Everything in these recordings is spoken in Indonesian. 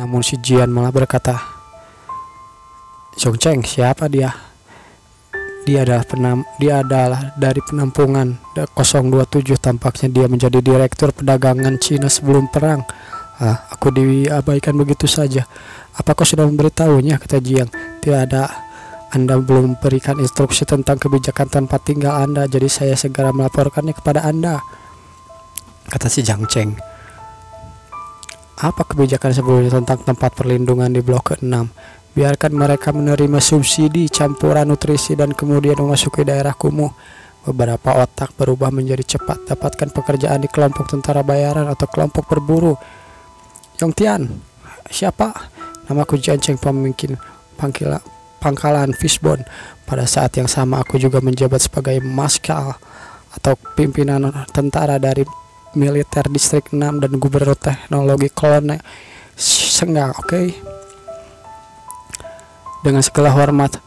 Namun si Jian malah berkata, Zhongcheng, siapa dia? Dia adalah dari penampungan 027. Tampaknya dia menjadi direktur perdagangan Cina sebelum perang. Aku diabaikan begitu saja. Apa kau sudah memberitahunya? Kata Jiang. Tidak ada. Anda belum memberikan instruksi tentang kebijakan tempat tinggal Anda, jadi saya segera melaporkannya kepada Anda, kata si Zhang Cheng. Apa kebijakan sebelumnya tentang tempat perlindungan di blok ke-6? Biarkan mereka menerima subsidi campuran nutrisi dan kemudian memasuki daerah kumuh. Beberapa otak berubah menjadi cepat. Dapatkan pekerjaan di kelompok tentara bayaran atau kelompok berburu. Yongtian, siapa? Namaku Jian Cheng, pemimpin pangkalan Fishbone. Pada saat yang sama aku juga menjabat sebagai marskal atau pimpinan tentara dari militer distrik 6 dan gubernur teknologi kolonel Senggang. Oke. Dengan segala hormat,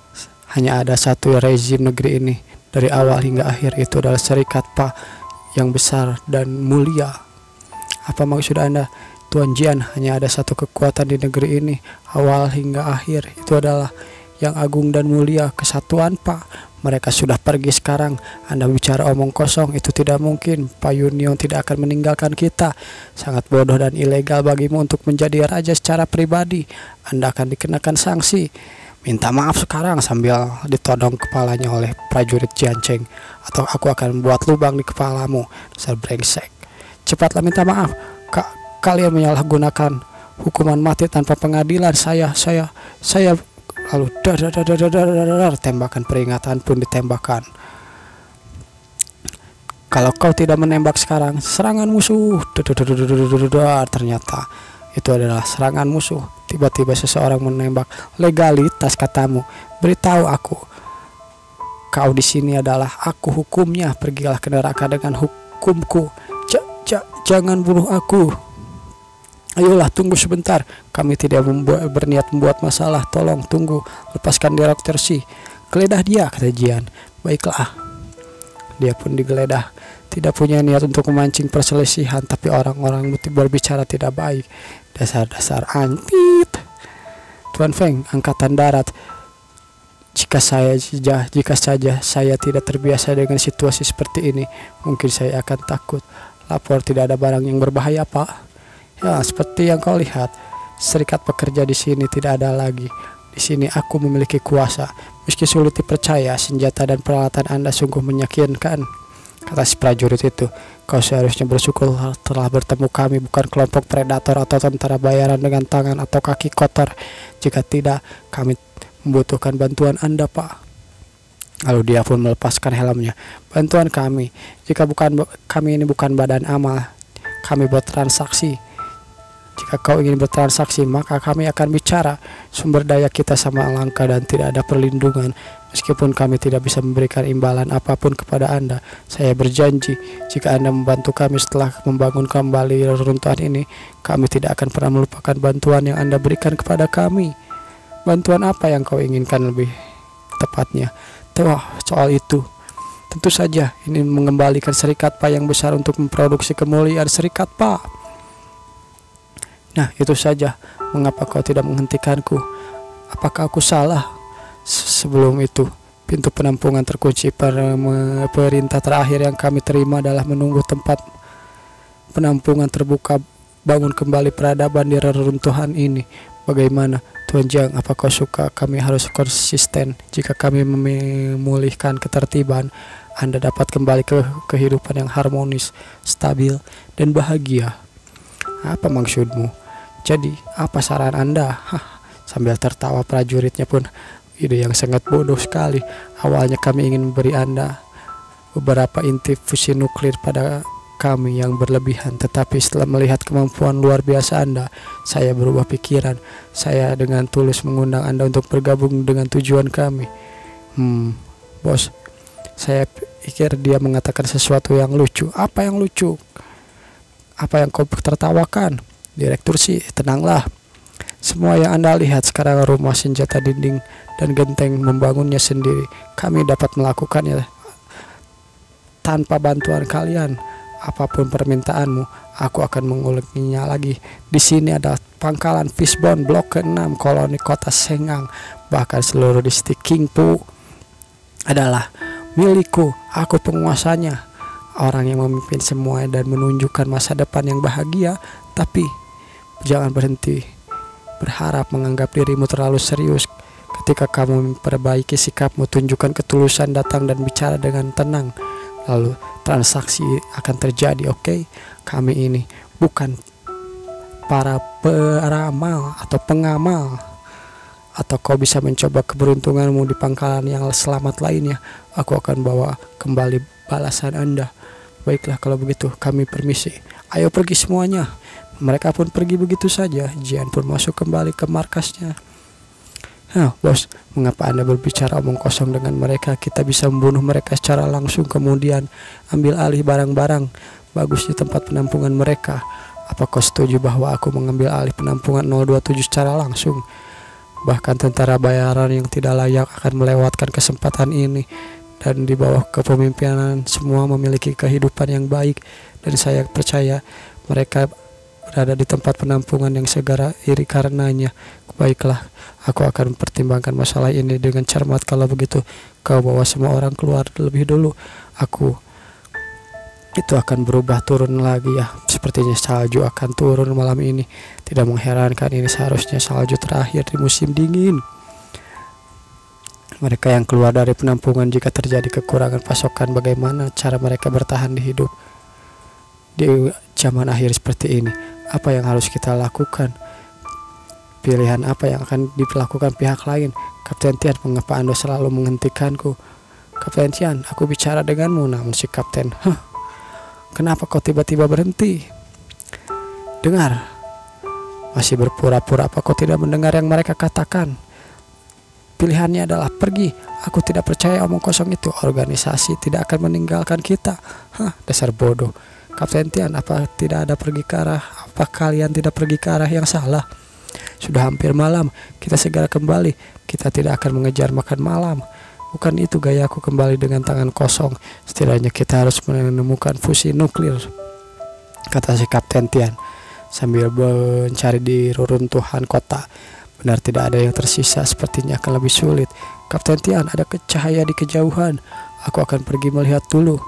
hanya ada satu rezim negeri ini dari awal hingga akhir, itu adalah Serikat Pa yang besar dan mulia. Apa maksud Anda, Tuan Jian? Hanya ada satu kekuatan di negeri ini, awal hingga akhir, itu adalah yang agung dan mulia, Kesatuan Pa. Mereka sudah pergi sekarang. Anda bicara omong kosong, itu tidak mungkin. Pak Yunion tidak akan meninggalkan kita. Sangat bodoh dan ilegal bagimu untuk menjadi raja secara pribadi. Anda akan dikenakan sanksi. Minta maaf sekarang, sambil ditodong kepalanya oleh prajurit Jian Cheng, atau aku akan membuat lubang di kepalamu, dasar brengsek. Cepatlah minta maaf. Kalian menyalahgunakan hukuman mati tanpa pengadilan. Saya lalu tembakan peringatan pun ditembakkan. Kalau kau tidak menembak sekarang, serangan musuh. Ternyata itu adalah serangan musuh. Tiba-tiba seseorang menembak. Legalitas, katamu. Beritahu aku. Kau di sini adalah aku hukumnya. Pergilah ke neraka dengan hukumku. Jangan bunuh aku. Ayolah, tunggu sebentar. Kami tidak berniat membuat masalah. Tolong tunggu. Lepaskan Direktur Si. Geledah dia, kata Jian. Baiklah. Dia pun digeledah. Tidak punya niat untuk memancing perselisihan, tapi orang-orang berbicara tidak baik. Dasar-dasar antit. Tuan Feng, Angkatan Darat. Jika saja saya tidak terbiasa dengan situasi seperti ini, mungkin saya akan takut. Lapor tidak ada barang yang berbahaya, Pak. Ya, seperti yang kau lihat, serikat pekerja di sini tidak ada lagi. Di sini aku memiliki kuasa. Meski sulit dipercaya, senjata dan peralatan Anda sungguh meyakinkan, kata si prajurit itu. Kau seharusnya bersyukur telah bertemu kami, bukan kelompok predator atau tentara bayaran dengan tangan atau kaki kotor. Jika tidak, kami membutuhkan bantuan Anda, Pak. Lalu dia pun melepaskan helmnya. Bantuan kami. Jika kami ini bukan badan amal, kami bertransaksi. Jika kau ingin bertransaksi, maka kami akan bicara. Sumber daya kita sama langka dan tidak ada perlindungan. Meskipun kami tidak bisa memberikan imbalan apapun kepada Anda, saya berjanji, jika Anda membantu kami setelah membangun kembali reruntuhan ini, kami tidak akan pernah melupakan bantuan yang Anda berikan kepada kami. Bantuan apa yang kau inginkan lebih tepatnya? Soal itu, tentu saja ini mengembalikan Serikat Pa yang besar untuk memproduksi kemuliaan Serikat Pa. Nah, itu saja. Mengapa kau tidak menghentikanku? Apakah aku salah? Sebelum itu, pintu penampungan terkunci. Perintah terakhir yang kami terima adalah menunggu tempat penampungan terbuka. Bangun kembali peradaban di reruntuhan ini. Bagaimana, Tuan Jiang? Apa kau suka? Kami harus konsisten. Jika kami memulihkan ketertiban, Anda dapat kembali ke kehidupan yang harmonis, stabil, dan bahagia. Apa maksudmu? Jadi, apa saran Anda? Sambil tertawa prajuritnya pun, ide yang sangat bodoh sekali. Awalnya kami ingin memberi Anda beberapa inti fusi nuklir pada kami yang berlebihan, tetapi setelah melihat kemampuan luar biasa Anda, saya berubah pikiran. Saya dengan tulus mengundang Anda untuk bergabung dengan tujuan kami. Bos, saya pikir dia mengatakan sesuatu yang lucu. Apa yang lucu? Apa yang kau tertawakan? Direktur Si, tenanglah. Semua yang Anda lihat sekarang rumah senjata, dinding, dan genteng membangunnya sendiri. Kami dapat melakukannya tanpa bantuan kalian. Apapun permintaanmu, aku akan mengulanginya lagi. Di sini ada pangkalan Fishbone Blok ke-6 koloni kota Sengang, bahkan seluruh distrik Qingpu adalah milikku. Aku penguasanya, orang yang memimpin semuanya dan menunjukkan masa depan yang bahagia. Tapi jangan berhenti berharap menganggap dirimu terlalu serius. Ketika kamu memperbaiki sikapmu, tunjukkan ketulusan, datang dan bicara dengan tenang, lalu transaksi akan terjadi. Oke? Kami ini bukan para peramal atau pengamal, atau kau bisa mencoba keberuntunganmu di pangkalan yang selamat lainnya. Aku akan bawa kembali balasan Anda. Baiklah kalau begitu, kami permisi. Ayo pergi semuanya. Mereka pun pergi begitu saja. Jian pun masuk kembali ke markasnya. Bos, mengapa Anda berbicara omong kosong dengan mereka? Kita bisa membunuh mereka secara langsung, kemudian ambil alih barang-barang bagus di tempat penampungan mereka. Apa kau setuju bahwa aku mengambil alih penampungan 027 secara langsung? Bahkan tentara bayaran yang tidak layak akan melewatkan kesempatan ini. Dan di bawah kepemimpinan semua memiliki kehidupan yang baik. Dan saya percaya mereka berada di tempat penampungan yang segera iri karenanya. Baiklah, aku akan mempertimbangkan masalah ini dengan cermat. Kalau begitu, kau bawa semua orang keluar lebih dulu. Itu akan berubah turun lagi ya. Sepertinya salju akan turun malam ini. Tidak mengherankan, ini seharusnya salju terakhir di musim dingin. Mereka yang keluar dari penampungan, jika terjadi kekurangan pasokan, bagaimana cara mereka bertahan di hidup di zaman akhir seperti ini? Apa yang harus kita lakukan? Pilihan apa yang akan dilakukan pihak lain? Kapten Tian, mengapa Anda selalu menghentikanku? Kapten Tian, aku bicara denganmu. Namun si kapten, kenapa kau tiba-tiba berhenti? Dengar, masih berpura-pura apa kau tidak mendengar yang mereka katakan? Pilihannya adalah pergi. Aku tidak percaya omong kosong itu. Organisasi tidak akan meninggalkan kita. Dasar bodoh. Kapten Tian, apa tidak ada pergi ke arah? Apa kalian tidak pergi ke arah yang salah? Sudah hampir malam, kita segera kembali. Kita tidak akan mengejar makan malam. Bukan itu gayaku kembali dengan tangan kosong. Setidaknya kita harus menemukan fusi nuklir, kata si Kapten Tian sambil mencari di reruntuhan kota. Benar tidak ada yang tersisa, sepertinya akan lebih sulit. Kapten Tian, ada cahaya di kejauhan. Aku akan pergi melihat dulu.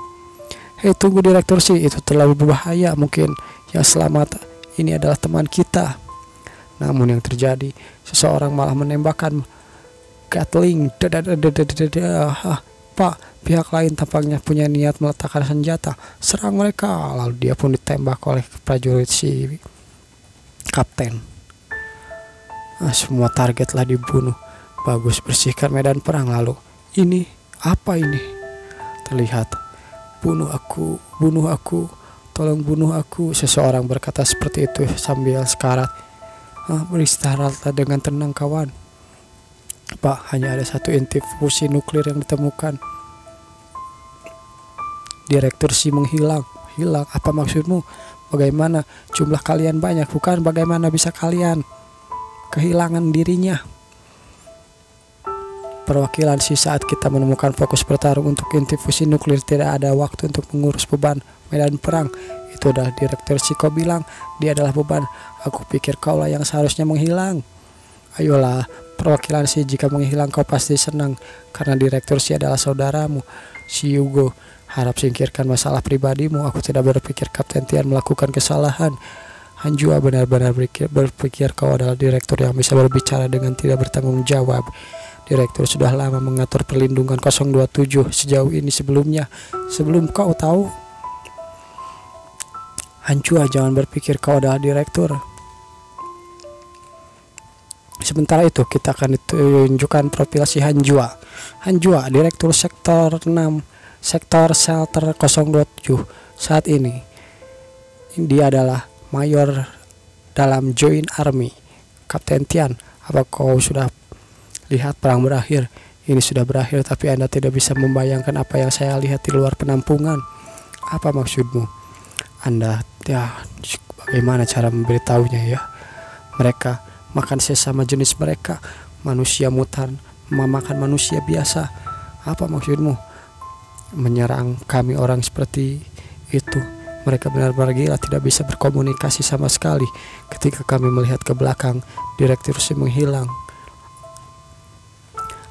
Hei, tunggu Direktur Si, itu terlalu berbahaya. Mungkin yang selamat ini adalah teman kita. Namun yang terjadi, seseorang malah menembakkan Gatling. Pak, pihak lain tampaknya punya niat meletakkan senjata. Serang mereka. Lalu dia pun ditembak oleh prajurit si kapten. Semua targetlah dibunuh. Bagus, bersihkan medan perang. Lalu, ini apa ini? Terlihat, bunuh aku, tolong bunuh aku. Seseorang berkata seperti itu sambil sekarat. Beristirahatlah dengan tenang kawan. Pak, hanya ada satu inti fusi nuklir yang ditemukan. Direktur Si menghilang. Hilang, apa maksudmu? Bagaimana? Jumlah kalian banyak, bukan bagaimana bisa kalian kehilangan dirinya? Perwakilan Si, saat kita menemukan fokus bertarung untuk inti fusi nuklir, tidak ada waktu untuk mengurus beban medan perang. Itu adalah Direktur Si, kau bilang dia adalah beban. Aku pikir kaulah yang seharusnya menghilang. Ayolah, perwakilan Si, jika menghilang kau pasti senang, karena Direktur Si adalah saudaramu. Si Hugo, harap singkirkan masalah pribadimu. Aku tidak berpikir Kapten Tian melakukan kesalahan. Hanjua benar-benar berpikir kau adalah direktur yang bisa berbicara dengan tidak bertanggung jawab. Direktur sudah lama mengatur perlindungan 027 sejauh ini sebelum kau tahu. Hanjua, jangan berpikir kau adalah direktur. Sementara itu kita akan ditunjukkan profil si Hanjua. Hanjua, direktur sektor 6, sektor shelter 027. Saat ini dia adalah mayor dalam Joint Army. Kapten Tian, apa kau sudah lihat perang berakhir? Ini sudah berakhir, tapi Anda tidak bisa membayangkan apa yang saya lihat di luar penampungan. Apa maksudmu? Anda, bagaimana cara memberitahunya ya? Mereka makan sesama jenis mereka. Manusia mutan memakan manusia biasa. Apa maksudmu? Menyerang kami orang seperti itu. Mereka benar-benar gila, tidak bisa berkomunikasi sama sekali. Ketika kami melihat ke belakang, direktur menghilang.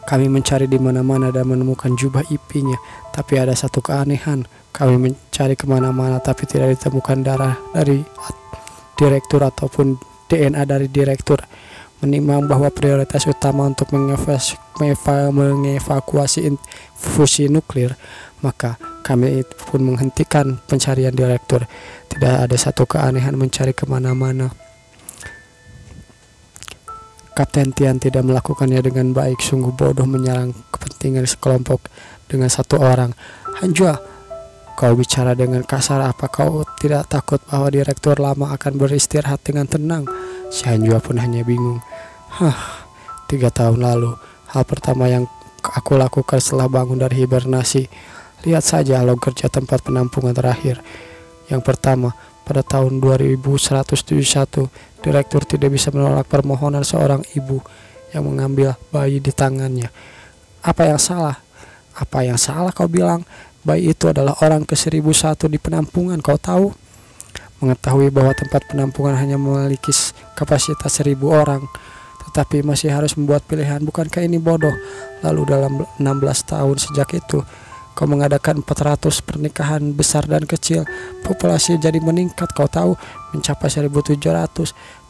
Kami mencari di mana-mana dan menemukan jubah IP-nya, tapi ada satu keanehan. Kami mencari kemana-mana tapi tidak ditemukan darah dari direktur ataupun DNA dari direktur. Menimbang bahwa prioritas utama untuk mengevakuasi fusi nuklir, maka kami pun menghentikan pencarian direktur. Tidak ada satu keanehan mencari kemana-mana. Kapten Tian tidak melakukannya dengan baik. Sungguh bodoh menyerang kepentingan sekelompok dengan satu orang. Hanjua, kau bicara dengan kasar. Apa kau tidak takut bahwa direktur lama akan beristirahat dengan tenang? Si Hanjua pun hanya bingung. 3 tahun lalu, hal pertama yang aku lakukan setelah bangun dari hibernasi. Lihat saja log kerja tempat penampungan terakhir. Yang pertama, pada tahun 2171, direktur tidak bisa menolak permohonan seorang ibu yang mengambil bayi di tangannya. Apa yang salah? Apa yang salah kau bilang? Bayi itu adalah orang ke-1001 di penampungan, kau tahu? Mengetahui bahwa tempat penampungan hanya memiliki kapasitas 1000 orang, tetapi masih harus membuat pilihan. Bukankah ini bodoh? Lalu dalam 16 tahun sejak itu, kau mengadakan 400 pernikahan besar dan kecil. Populasi jadi meningkat, kau tahu, mencapai 1700.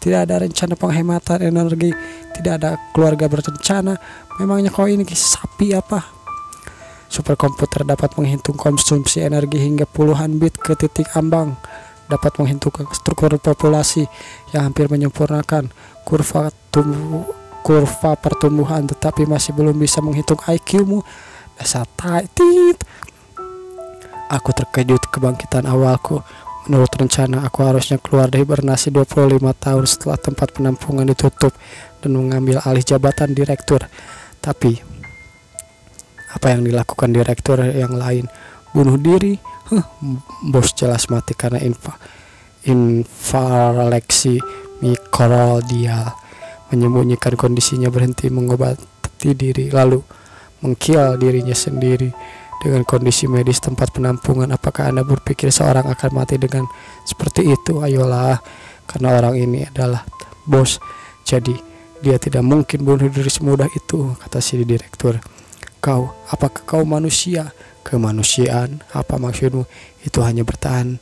Tidak ada rencana penghematan energi, tidak ada keluarga berencana. Memangnya kau ini sapi apa? Superkomputer dapat menghitung konsumsi energi hingga puluhan bit ke titik ambang. Dapat menghitung struktur populasi yang hampir menyempurnakan kurva pertumbuhan, tetapi masih belum bisa menghitung IQ-mu. Dasar tit. Aku terkejut kebangkitan awalku. Menurut rencana, aku harusnya keluar dari hibernasi 25 tahun setelah tempat penampungan ditutup dan mengambil alih jabatan direktur. Tapi apa yang dilakukan direktur yang lain? Bunuh diri? Bos jelas mati karena infarksi mikrodial. Menyembunyikan kondisinya, berhenti mengobati diri, lalu mengkill dirinya sendiri. Dengan kondisi medis tempat penampungan, apakah Anda berpikir seorang akan mati dengan seperti itu? Ayolah, karena orang ini adalah bos, jadi dia tidak mungkin bunuh diri semudah itu, kata si direktur. Apakah kau manusia? Kemanusiaan? Apa maksudmu? Itu hanya bertahan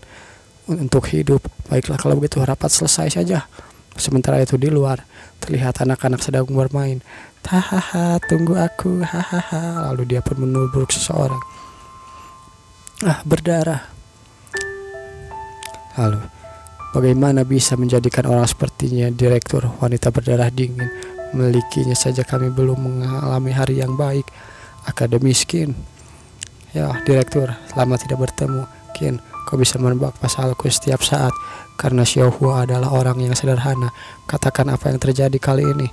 untuk hidup. Baiklah, kalau begitu rapat selesai saja. Sementara itu di luar terlihat anak-anak sedang bermain. Hahaha, tunggu aku, hahaha. Lalu dia pun menubruk seseorang. Berdarah. Lalu, bagaimana bisa menjadikan orang sepertinya direktur wanita berdarah dingin? Memilikinya saja kami belum mengalami hari yang baik. Akademiskin. Ya, direktur, lama tidak bertemu. Kin, kau bisa menebak pasalku setiap saat. Karena Xiao Hua adalah orang yang sederhana. Katakan apa yang terjadi kali ini.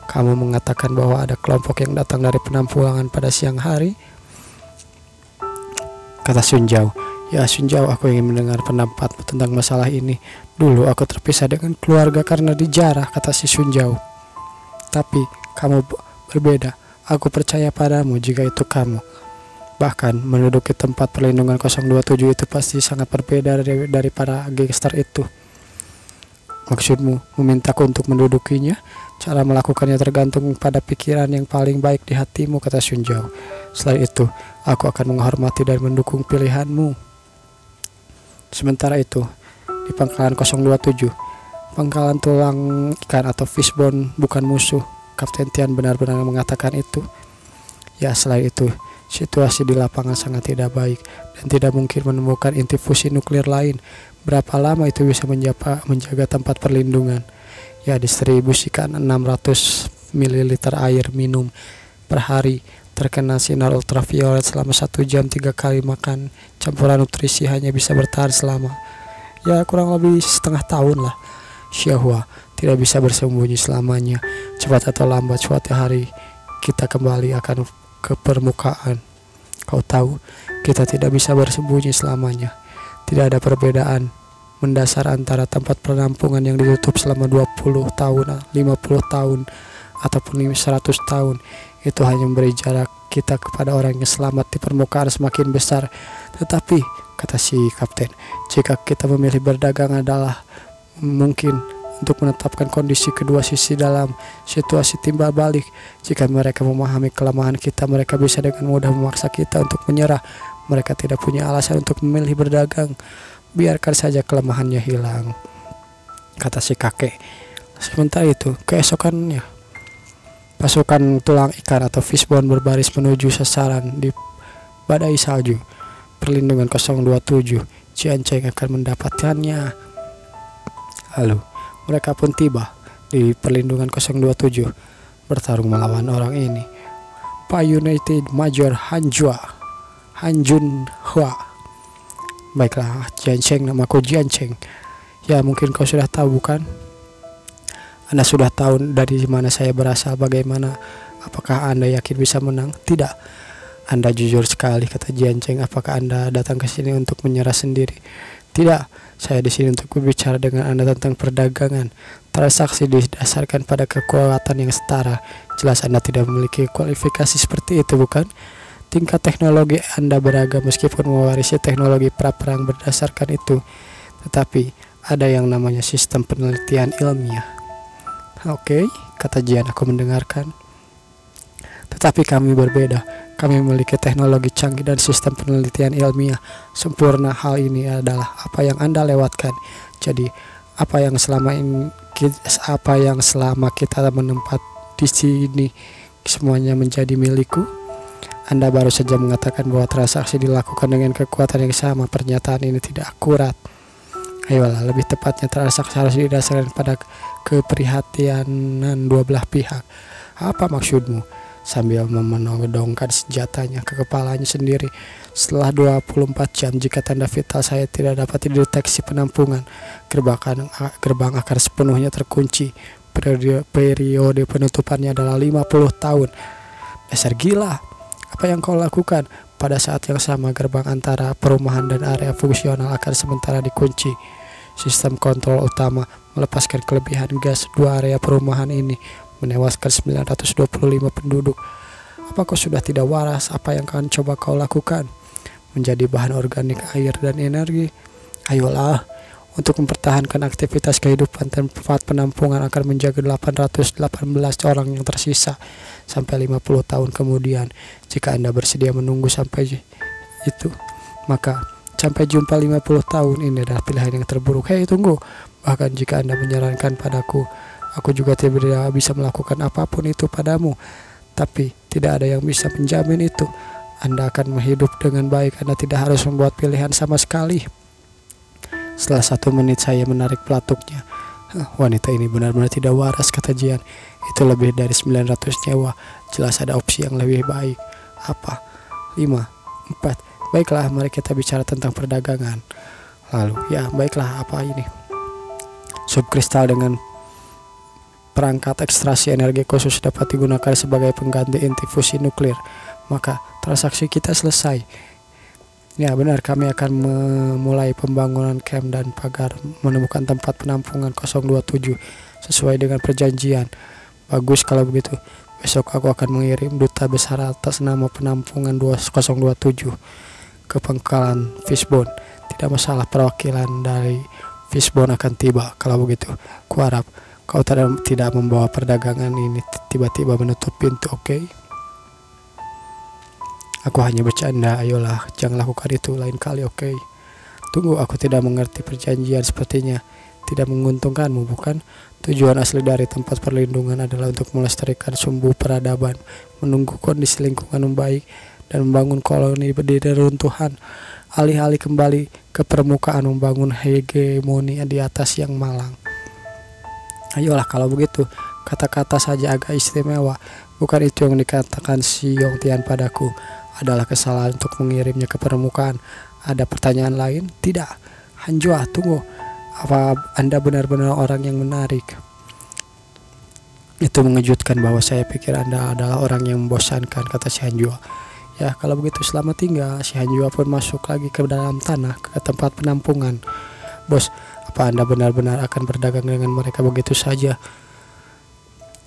Kamu mengatakan bahwa ada kelompok yang datang dari penampungan pada siang hari, kata Sun Jiao. Ya Sun Jiao, aku ingin mendengar pendapatmu tentang masalah ini. Dulu aku terpisah dengan keluarga karena dijarah, kata si Sun Jiao. Tapi kamu berbeda. Aku percaya padamu jika itu kamu. Bahkan menduduki tempat perlindungan 027 itu pasti sangat berbeda daripada gangster itu. Maksudmu memintaku untuk mendudukinya? Cara melakukannya tergantung pada pikiran yang paling baik di hatimu, kata Sun Jiao. Selain itu, aku akan menghormati dan mendukung pilihanmu. Sementara itu, di pangkalan 027, pangkalan tulang ikan atau fishbone bukan musuh. Kapten Tian benar-benar mengatakan itu. Ya, selain itu, situasi di lapangan sangat tidak baik dan tidak mungkin menemukan inti fusi nuklir lain. Berapa lama itu bisa menjaga tempat perlindungan? Ya, distribusikan 600 ml air minum per hari, terkena sinar ultraviolet selama 1 jam 3 kali makan. Campuran nutrisi hanya bisa bertahan selama kurang lebih setengah tahun lah. Xiao Hua tidak bisa bersembunyi selamanya. Cepat atau lambat suatu hari kita kembali akan ke permukaan. Kau tahu, kita tidak bisa bersembunyi selamanya. Tidak ada perbedaan mendasar antara tempat penampungan yang ditutup selama 20 tahun, 50 tahun, ataupun 100 tahun. Itu hanya memberi jarak kita kepada orang yang selamat di permukaan semakin besar. Tetapi kata si kapten. Jika kita memilih berdagang adalah mungkin untuk menetapkan kondisi kedua sisi dalam situasi timbal balik. Jika mereka memahami kelemahan kita, mereka bisa dengan mudah memaksa kita untuk menyerah. Mereka tidak punya alasan untuk memilih berdagang. Biarkan saja kelemahannya hilang, kata si kakek. Sementara itu, keesokannya, pasukan tulang ikan atau fishbone berbaris menuju sasaran di badai salju. Perlindungan 027, Cianceng akan mendapatkannya. Lalu mereka pun tiba di perlindungan 027, bertarung melawan orang ini, Pak United Major Hanjun Hua. Baiklah, Cianceng, namaku Cianceng. Ya, mungkin kau sudah tahu, bukan? Anda sudah tahu dari mana saya berasal, bagaimana? Apakah Anda yakin bisa menang? Tidak. Anda jujur sekali, kata Cianceng. Apakah Anda datang ke sini untuk menyerah sendiri? Tidak, saya di sini untuk berbicara dengan Anda tentang perdagangan. Transaksi didasarkan pada kekuatan yang setara. Jelas Anda tidak memiliki kualifikasi seperti itu, bukan? Tingkat teknologi Anda beragam meskipun mewarisi teknologi pra-perang berdasarkan itu. Tetapi ada yang namanya sistem penelitian ilmiah. Oke, kata Jian, aku mendengarkan. Tetapi kami berbeda. Kami memiliki teknologi canggih dan sistem penelitian ilmiah sempurna. Hal ini adalah apa yang Anda lewatkan. Jadi, apa yang selama kita menempat di sini semuanya menjadi milikku. Anda baru saja mengatakan bahwa transaksi dilakukan dengan kekuatan yang sama. Pernyataan ini tidak akurat. Ayolah, lebih tepatnya transaksi harus didasarkan pada keprihatinan dua belah pihak. Apa maksudmu? Sambil menodongkan senjatanya ke kepalanya sendiri. Setelah 24 jam, jika tanda vital saya tidak dapat dideteksi penampungan, gerbang akan sepenuhnya terkunci. Periode penutupannya adalah 50 tahun. Dasar gila. Apa yang kau lakukan? Pada saat yang sama, gerbang antara perumahan dan area fungsional akan sementara dikunci. Sistem kontrol utama melepaskan kelebihan gas dua area perumahan ini, menewaskan 925 penduduk. Apa kau sudah tidak waras? Apa yang akan coba kau lakukan? Menjadi bahan organik, air, dan energi? Ayolah, untuk mempertahankan aktivitas kehidupan, tempat penampungan akan menjaga 818 orang yang tersisa sampai 50 tahun kemudian. Jika Anda bersedia menunggu sampai itu, maka sampai jumpa 50 tahun ini adalah pilihan yang terburuk. Hei, tunggu. Bahkan jika Anda menyarankan padaku, aku juga tidak bisa melakukan apapun itu padamu. Tapi tidak ada yang bisa menjamin itu. Anda akan hidup dengan baik. Anda tidak harus membuat pilihan sama sekali. Setelah 1 menit saya menarik pelatuknya. Wanita ini benar-benar tidak waras, kata Jian. Itu lebih dari 900 nyawa. Jelas ada opsi yang lebih baik. Apa? 5, 4. Baiklah, mari kita bicara tentang perdagangan. Lalu, ya baiklah, apa ini? Subkristal dengan perangkat ekstraksi energi khusus dapat digunakan sebagai pengganti inti fusi nuklir. Maka transaksi kita selesai. Ya benar, kami akan memulai pembangunan camp dan pagar menemukan tempat penampungan 027 sesuai dengan perjanjian. Bagus kalau begitu. Besok aku akan mengirim duta besar atas nama penampungan 027 ke pangkalan Fishbone. Tidak masalah, perwakilan dari Fishbone akan tiba. Kalau begitu, kuharap kau tidak membawa perdagangan ini tiba-tiba menutup pintu, oke? Aku hanya bercanda. Ayolah, jangan lakukan itu lain kali, oke? Tunggu, aku tidak mengerti perjanjian sepertinya tidak menguntungkanmu, bukan? Tujuan asli dari tempat perlindungan adalah untuk melestarikan sumbu peradaban, menunggu kondisi lingkungan membaik, dan membangun koloni di reruntuhan. Alih-alih kembali ke permukaan, membangun hegemoni di atas yang malang. Ayolah, kalau begitu, kata-kata saja agak istimewa. Bukan itu yang dikatakan si Yongtian padaku. Adalah kesalahan untuk mengirimnya ke permukaan. Ada pertanyaan lain? Tidak. Hanjua, tunggu. Apa Anda benar-benar orang yang menarik? Itu mengejutkan bahwa saya pikir Anda adalah orang yang membosankan, kata si Hanjua. Ya, kalau begitu selamat tinggal. Si Hanjua pun masuk lagi ke dalam tanah, ke tempat penampungan. Bos, apa Anda benar-benar akan berdagang dengan mereka begitu saja?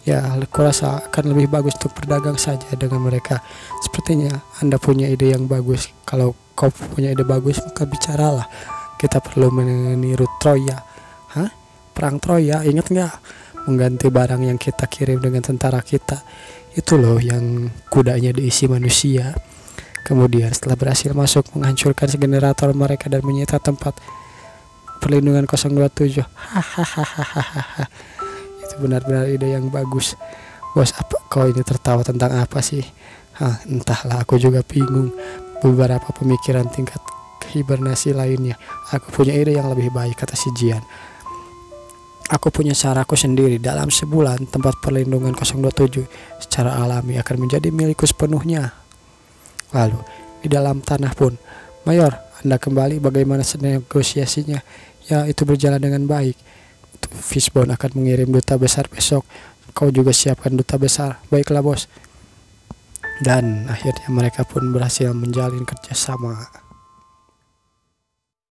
Ya, aku rasa akan lebih bagus untuk berdagang saja dengan mereka. Sepertinya Anda punya ide yang bagus. Kalau kau punya ide bagus, maka bicaralah. Kita perlu meniru Troya. Hah? Perang Troya, ingat nggak? Mengganti barang yang kita kirim dengan tentara kita. Itu loh yang kudanya diisi manusia. Kemudian setelah berhasil masuk, menghancurkan generator mereka dan menyita tempat perlindungan 027. Hahaha. Itu benar-benar ide yang bagus. Bos, apa kau ini tertawa tentang apa sih? Entahlah, aku juga bingung. Beberapa pemikiran tingkat hibernasi lainnya. Aku punya ide yang lebih baik, kata si Jian. Aku punya caraku sendiri. Dalam sebulan, tempat perlindungan 027 secara alami akan menjadi milikku sepenuhnya. Lalu, di dalam tanah pun, Mayor, Anda kembali, bagaimana negosiasinya? Ya, itu berjalan dengan baik. Fishbone akan mengirim duta besar besok. Kau juga siapkan duta besar. Baiklah, bos. Dan akhirnya mereka pun berhasil menjalin kerjasama.